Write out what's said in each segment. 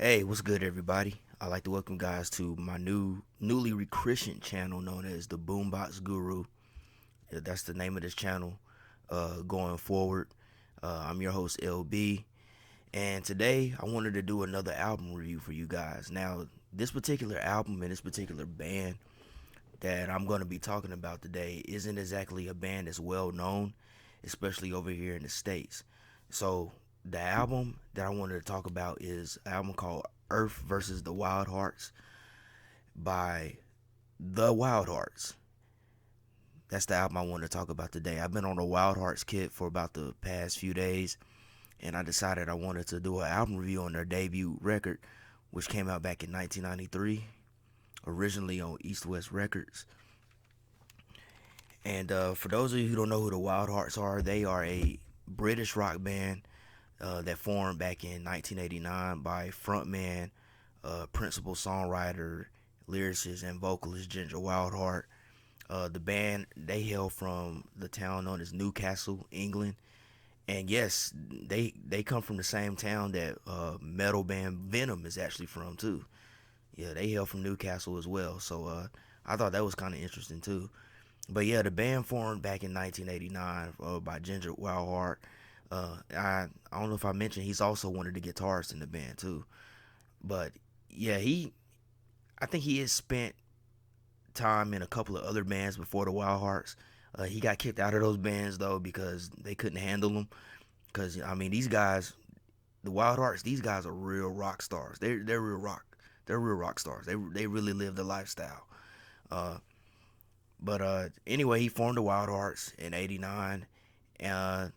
Hey, what's good, everybody? I'd like to welcome guys to my newly rechristened channel known as TheBoomBoxGuru. Yeah, that's the name of this channel going forward. I'm your host, LB, and today I wanted to do another album review for you guys. Now, this particular album and this particular band that I'm going to be talking about today isn't exactly a band that's well known, especially over here in the States. So the album that I wanted to talk about is an album called Earth versus the Wild Hearts by The Wild Hearts. That's the album I wanted to talk about today. I've been on a Wild Hearts kit for about the past few days, and I decided I wanted to do an album review on their debut record, which came out back in 1993, originally on East West Records. And for those of you who don't know who the Wild Hearts are, they are a British rock band that formed back in 1989 by frontman, principal songwriter, lyricist, and vocalist Ginger Wildheart. The band, they hail from the town known as Newcastle, England. And yes, they come from the same town that metal band Venom is actually from too. Yeah, they hail from Newcastle as well. So I thought that was kind of interesting too. But yeah, the band formed back in 1989 by Ginger Wildheart. I don't know if I mentioned he's also one of the guitarists in the band too. But yeah, I think he has spent time in a couple of other bands before the Wild Hearts. He got kicked out of those bands though because they couldn't handle him. Because I mean, these guys, the Wild Hearts, these guys are real rock stars. They're real rock. They're real rock stars. They really live the lifestyle. Uh, but anyway, he formed the Wild Hearts in '89. Uh,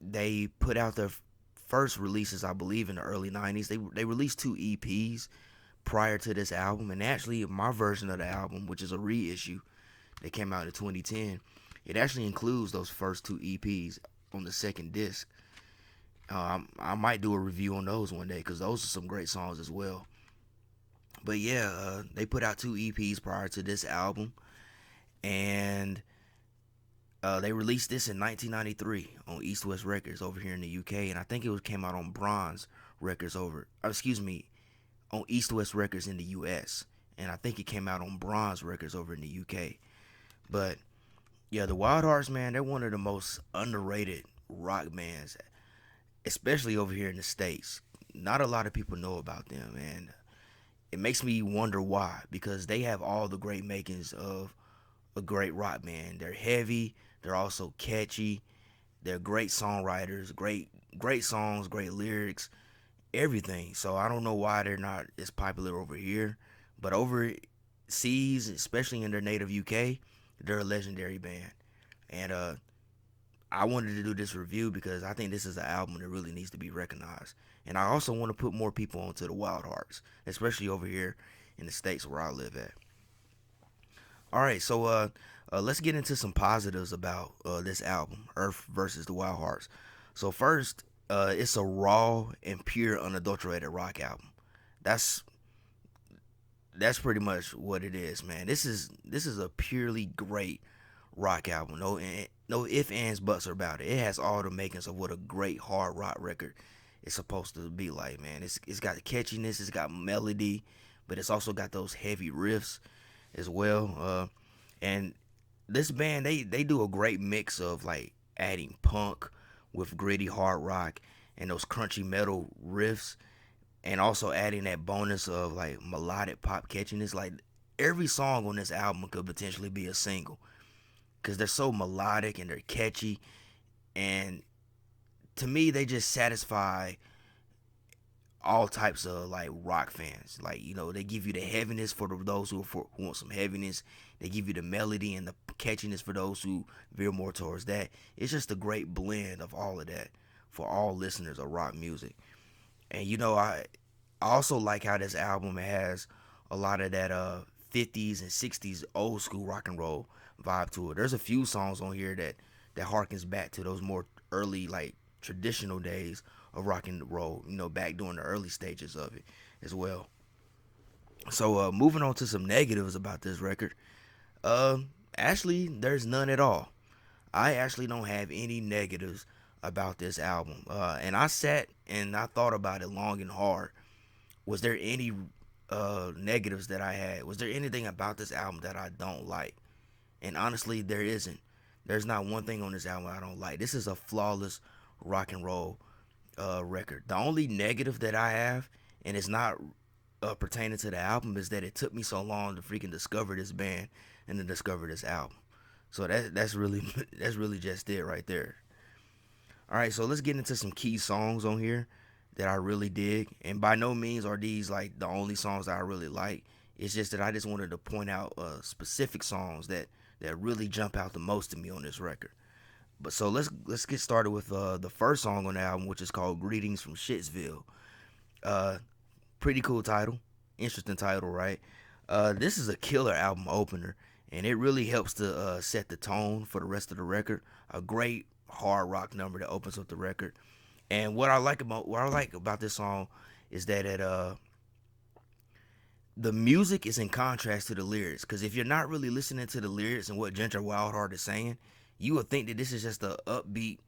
they put out their first releases, I believe, in the early '90s. They released two EPs prior to this album, and actually, my version of the album, which is a reissue, that came out in 2010, it actually includes those first two EPs on the second disc. I might do a review on those one day because those are some great songs as well. But yeah, they put out two EPs prior to this album, and they released this in 1993 on East West Records over here in the UK, and I think came out on Bronze Records excuse me, on East West Records in the US, and I think it came out on Bronze Records over in the UK. But yeah, the Wild Hearts, man, they're one of the most underrated rock bands, especially over here in the States. Not a lot of people know about them, and it makes me wonder why, because they have all the great makings of a great rock band. They're heavy, they're also catchy, they're great songwriters, great songs, great lyrics, everything. So I don't know why they're not as popular over here, but overseas, especially in their native UK, they're a legendary band. And I wanted to do this review because I think this is an album that really needs to be recognized. And I also want to put more people onto the Wild Hearts, especially over here in the States where I live at. All right, so let's get into some positives about this album, Earth versus the Wild Hearts. So first, it's a raw and pure, unadulterated rock album. That's that's pretty much what it is, man. This is a purely great rock album. No ifs, ands, buts about it. It has all the makings of what a great hard rock record is supposed to be like, man. It's got the catchiness, it's got melody, but it's also got those heavy riffs as well. And this band, they do a great mix of like adding punk with gritty hard rock and those crunchy metal riffs, and also adding that bonus of like melodic pop catchiness. Like every song on this album could potentially be a single because they're so melodic and they're catchy, and to me they just satisfy all types of like rock fans. Like, they give you the heaviness for those who want some heaviness. They give you the melody and the catchiness for those who veer more towards that. It's just a great blend of all of that for all listeners of rock music. And I also like how this album has a lot of that 50s and 60s old school rock and roll vibe to it. There's a few songs on here that harkens back to those more early, like, traditional days of rock and roll, back during the early stages of it as well. So moving on to some negatives about this record. Uh Actually, there's none at all. I actually don't have any negatives about this album. And I sat and I thought about it long and hard was there any negatives that I had? Was there anything about this album that I don't like? And honestly, there isn't. There's not one thing on this album I don't like. This is a flawless rock and roll record. The only negative that I have, and it's not pertaining to the album, is that it took me so long to freaking discover this band and to discover this album. So that's really that's really just it right there. All right, so let's get into some key songs on here that I really dig. And by no means are these like the only songs that I really like. It's just that I just wanted to point out specific songs that really jump out the most to me on this record. But so let's get started with the first song on the album, which is called "Greetings from Shitsville." Uh, Pretty cool title, interesting title, right? This is a killer album opener, and it really helps to set the tone for the rest of the record. A great hard rock number that opens up the record. And what I like about this song is that the music is in contrast to the lyrics. Because if you're not really listening to the lyrics and what Ginger Wildheart is saying, you would think that this is just a upbeat,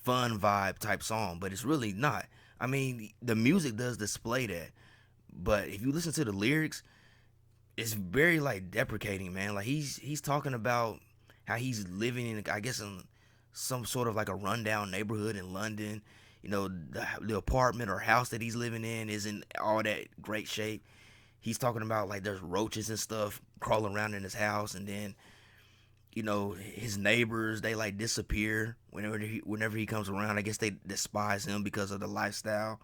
fun vibe type song, but it's really not. I mean, the music does display that, but if you listen to the lyrics, it's very like deprecating, man. Like he's talking about how he's living in, I guess, in some sort of like a rundown neighborhood in London. You know, the apartment or house that he's living in isn't all that great shape. He's talking about like there's roaches and stuff crawling around in his house, and then his neighbors, they like disappear whenever he comes around. I guess they despise him because of the lifestyle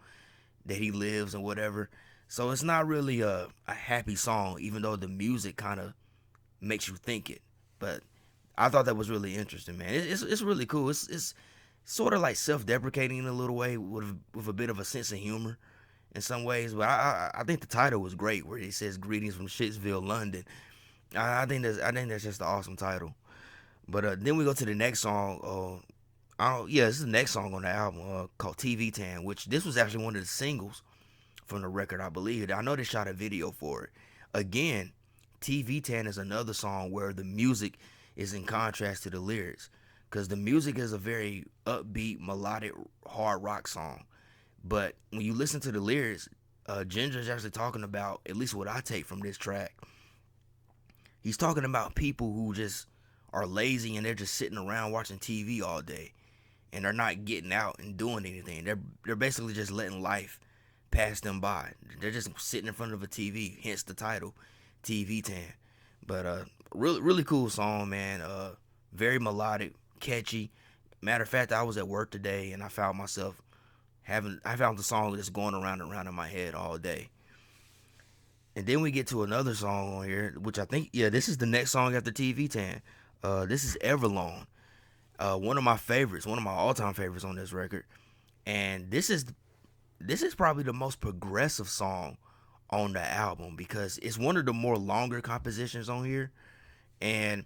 that he lives and whatever. So it's not really a happy song, even though the music kind of makes you think it. But I thought that was really interesting, man. It's really cool. It's sort of like self-deprecating in a little way with a bit of a sense of humor in some ways. But I think the title was great, where it says "Greetings from Shitsville, London." I think that's just an awesome title. But then we go to the next song. This is the next song on the album called "TV Tan," which this was actually one of the singles from the record, I believe. I know they shot a video for it. Again, "TV Tan" is another song where the music is in contrast to the lyrics, because the music is a very upbeat, melodic, hard rock song. But when you listen to the lyrics, Ginger's actually talking about, at least what I take from this track, he's talking about people who just are lazy and they're just sitting around watching TV all day, and they're not getting out and doing anything. They're basically just letting life pass them by. They're just sitting in front of a TV, hence the title, "TV Tan." But really cool song, man. Very melodic, catchy. Matter of fact, I was at work today and I found myself I found the song just going around and around in my head all day. And then we get to another song on here, which I think, yeah, this is the next song after "TV Tan." This is "Everlone." One of my favorites, one of my all-time favorites on this record. And this is probably the most progressive song on the album, because it's one of the more longer compositions on here. And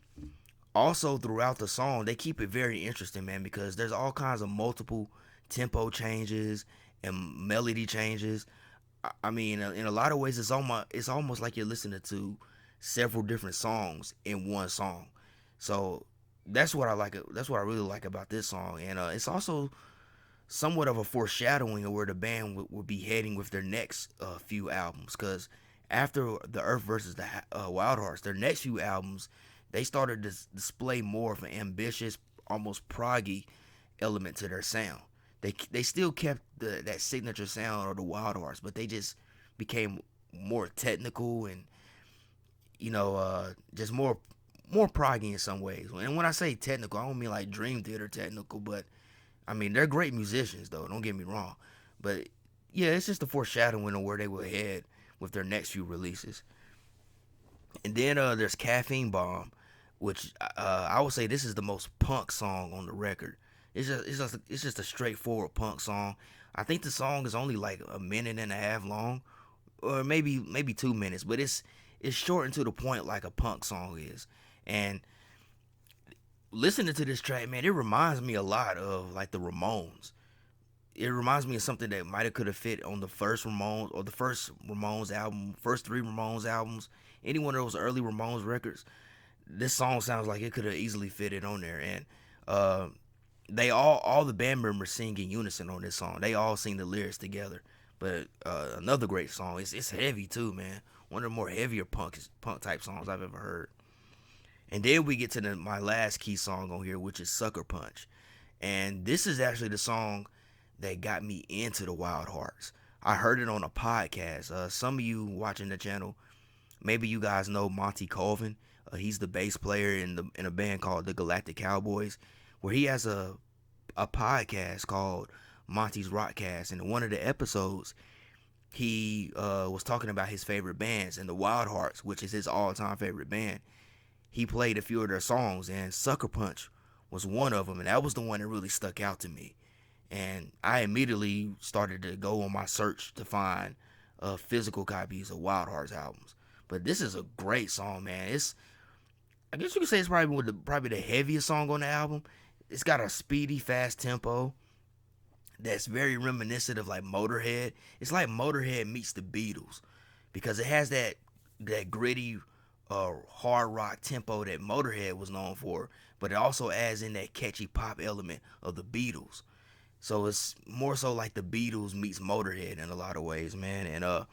also throughout the song, they keep it very interesting, man, because there's all kinds of multiple tempo changes and melody changes. I mean, in a lot of ways, it's almost like you're listening to several different songs in one song. So that's what I like. That's what I really like about this song, and it's also somewhat of a foreshadowing of where the band will be heading with their next few albums. Because after the Earth versus the Wild Hearts, their next few albums, they started to display more of an ambitious, almost proggy element to their sound. They still kept that signature sound of the Wild Hearts, but they just became more technical and just more proggy in some ways. And when I say technical, I don't mean like Dream Theater technical, but I mean they're great musicians though. Don't get me wrong, but yeah, it's just a foreshadowing of where they will head with their next few releases. And then there's "Caffeine Bomb," which I would say this is the most punk song on the record. It's just a straightforward punk song. I think the song is only like a minute and a half long, or maybe 2 minutes, but it's short and to the point like a punk song is. And listening to this track, man, it reminds me a lot of like the Ramones. It reminds me of something that might have could have fit on the first Ramones or the first Ramones album, first three Ramones albums, any one of those early Ramones records. This song sounds like it could have easily fitted on there. And they all the band members sing in unison on this song. They all sing the lyrics together. But another great song. It's heavy too, man. One of the more heavier punk type songs I've ever heard. And then we get to my last key song on here, which is Sucker Punch. And this is actually the song that got me into the Wild Hearts. I heard it on a podcast. Some of you watching the channel, maybe you guys know Monty Colvin. He's the bass player in a band called the Galactic Cowboys, where he has a podcast called Monty's Rockcast. And in one of the episodes, he was talking about his favorite bands, and the Wild Hearts, which is his all-time favorite band. He played a few of their songs, and Sucker Punch was one of them, and that was the one that really stuck out to me. And I immediately started to go on my search to find physical copies of Wild Hearts albums. But this is a great song, man. I guess you could say it's probably the heaviest song on the album. It's got a speedy, fast tempo that's very reminiscent of like Motorhead. It's like Motorhead meets the Beatles, because it has that gritty, hard rock tempo that Motorhead was known for, but it also adds in that catchy pop element of the Beatles. So it's more so like the Beatles meets Motorhead in a lot of ways, man. And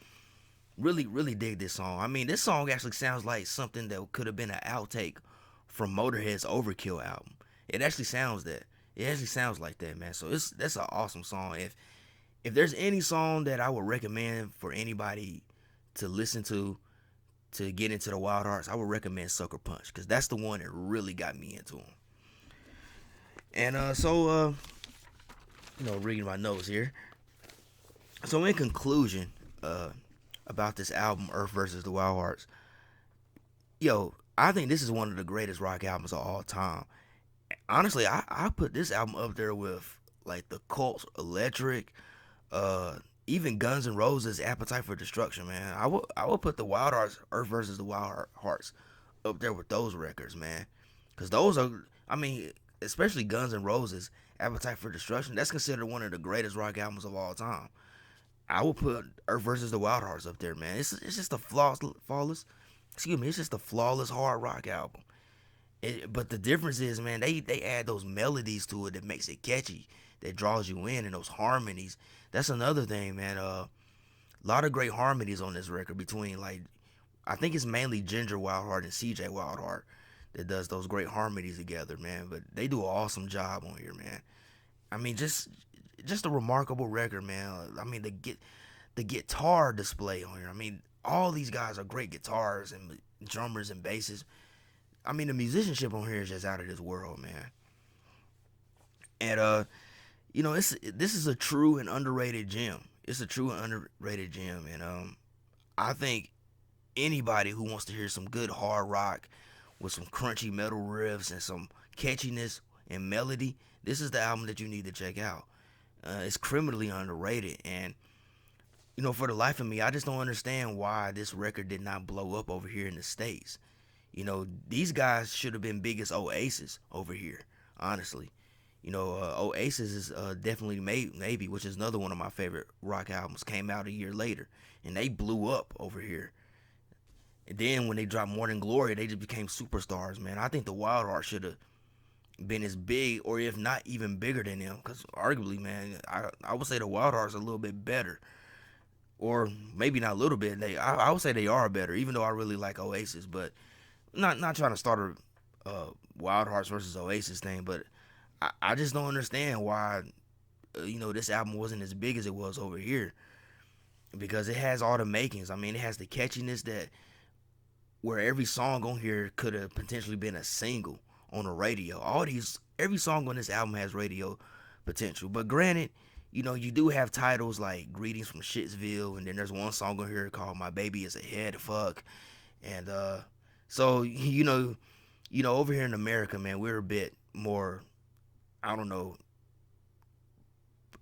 really, really dig this song. I mean, this song actually sounds like something that could have been an outtake from Motorhead's Overkill album. It actually sounds that. It actually sounds like that, man. So that's an awesome song. If there's any song that I would recommend for anybody to listen to get into the Wild Hearts, I would recommend Sucker Punch, because that's the one that really got me into them. And so reading my notes here. So in conclusion, about this album, Earth versus the Wild Hearts, I think this is one of the greatest rock albums of all time. Honestly, I put this album up there with like the Cult's Electric, even Guns N' Roses' Appetite for Destruction, man. I would put the Wild Hearts, Earth versus the Wild Hearts, up there with those records, man. Because those are, I mean, especially Guns N' Roses' Appetite for Destruction, that's considered one of the greatest rock albums of all time. I would put Earth versus the Wild Hearts up there, man. It's just a flawless, it's just a flawless hard rock album. But the difference is, man, they add those melodies to it that makes it catchy, that draws you in, and those harmonies. That's another thing, man. A lot of great harmonies on this record between, like, I think it's mainly Ginger Wildheart and CJ Wildheart that does those great harmonies together, man. But they do an awesome job on here, man. I mean, just a remarkable record, man. I mean, the guitar display on here. I mean, all these guys are great guitarists and drummers and bassists. I mean, the musicianship on here is just out of this world, man. And this is a true and underrated gem. It's a true and underrated gem, and I think anybody who wants to hear some good hard rock with some crunchy metal riffs and some catchiness and melody, this is the album that you need to check out. It's criminally underrated, and for the life of me, I just don't understand why this record did not blow up over here in the States. These guys should have been big as Oasis over here, honestly. Oasis is definitely Maybe, which is another one of my favorite rock albums, came out a year later, and they blew up over here. And then when they dropped More Than Glory, they just became superstars, man. I think the Wild Hearts should have been as big, or if not even bigger than them, because arguably, man, I would say the Wild Hearts are a little bit better, or maybe not a little bit. I would say they are better, even though I really like Oasis, but not trying to start a Wild Hearts versus Oasis thing, but I just don't understand why this album wasn't as big as it was over here, because it has all the makings. I mean, it has the catchiness that where every song on here could have potentially been a single on the radio. Every song on this album has radio potential, but granted, you do have titles like Greetings from Shitsville, and then there's one song on here called My Baby Is a Head Fuck, and so over here in America, man, we're a bit more, I don't know,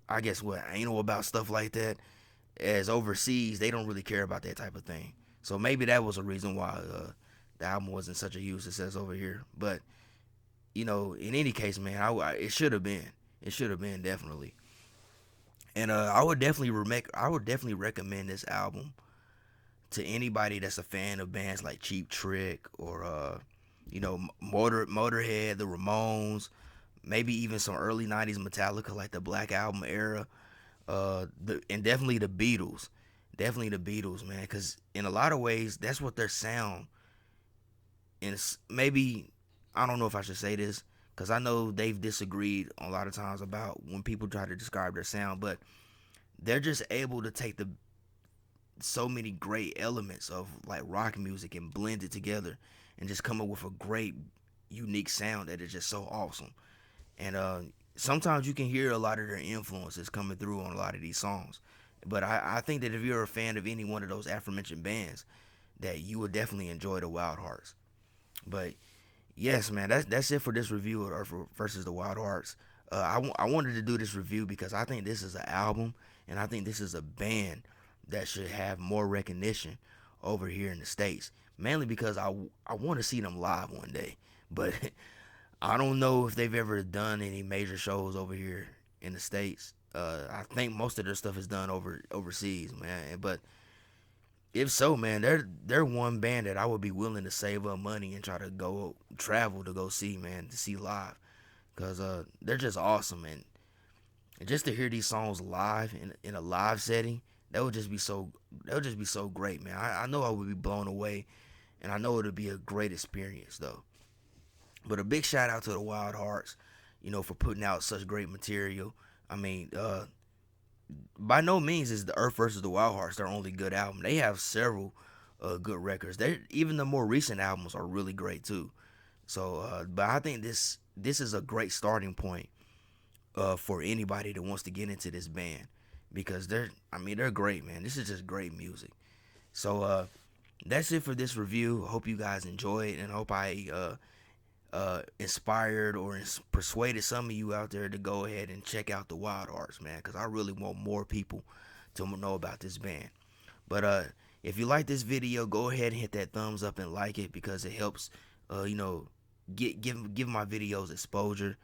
I guess anal about stuff like that. As overseas, they don't really care about that type of thing. So maybe that was a reason why the album wasn't such a huge success over here. But in any case, man, it should have been. It should have been, definitely. And I would definitely recommend this album to anybody that's a fan of bands like Cheap Trick or Motorhead, the Ramones, maybe even some early 90s Metallica, like the Black Album era. And definitely the Beatles, definitely the Beatles, man, because in a lot of ways that's what their sound. And maybe I don't know if I should say this because I know they've disagreed a lot of times about when people try to describe their sound, but they're just able to take the so many great elements of like rock music and blend it together and just come up with a great unique sound that is just so awesome. And sometimes you can hear a lot of their influences coming through on a lot of these songs. But I think that if you're a fan of any one of those aforementioned bands, that you would definitely enjoy the Wild Hearts. But yes, man, that's it for this review of Earth versus the Wild Hearts. I wanted to do this review because I think this is an album and I think this is a band that should have more recognition over here in the States. Mainly because I want to see them live one day. But I don't know if they've ever done any major shows over here in the States. I think most of their stuff is done overseas, man. But if so, man, they're one band that I would be willing to save up money and try to go travel to go see, man, to see live, cause they're just awesome, and just to hear these songs live in a live setting, that would just be so great, man. I know I would be blown away, and I know it would be a great experience though. But a big shout out to the Wild Hearts, for putting out such great material. I mean, by no means is the Earth versus the Wild Hearts their only good album. They have several good records. They even the more recent albums are really great too. So, but I think this is a great starting point for anybody that wants to get into this band because they're great, man. This is just great music. So that's it for this review. I hope you guys enjoyed, and I hope I inspired or persuaded some of you out there to go ahead and check out the Wild Hearts, man, because I really want more people to know about this band. But if you like this video, go ahead and hit that thumbs up and like it because it helps, give my videos exposure.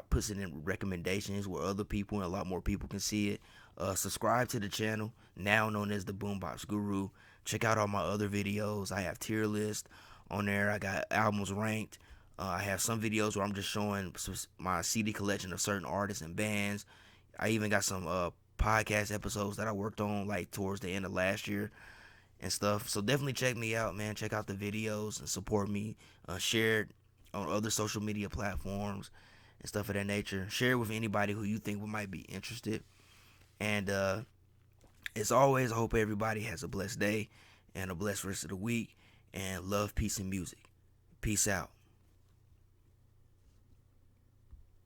Puts it in recommendations where other people and a lot more people can see it. Subscribe to the channel, now known as the Boombox Guru. Check out all my other videos. I have tier list on there. I got albums ranked. I have some videos where I'm just showing my CD collection of certain artists and bands. I even got some podcast episodes that I worked on like towards the end of last year and stuff. So definitely check me out, man. Check out the videos and support me. Share it on other social media platforms and stuff of that nature. Share it with anybody who you think might be interested. And as always, I hope everybody has a blessed day and a blessed rest of the week. And love, peace, and music. Peace out.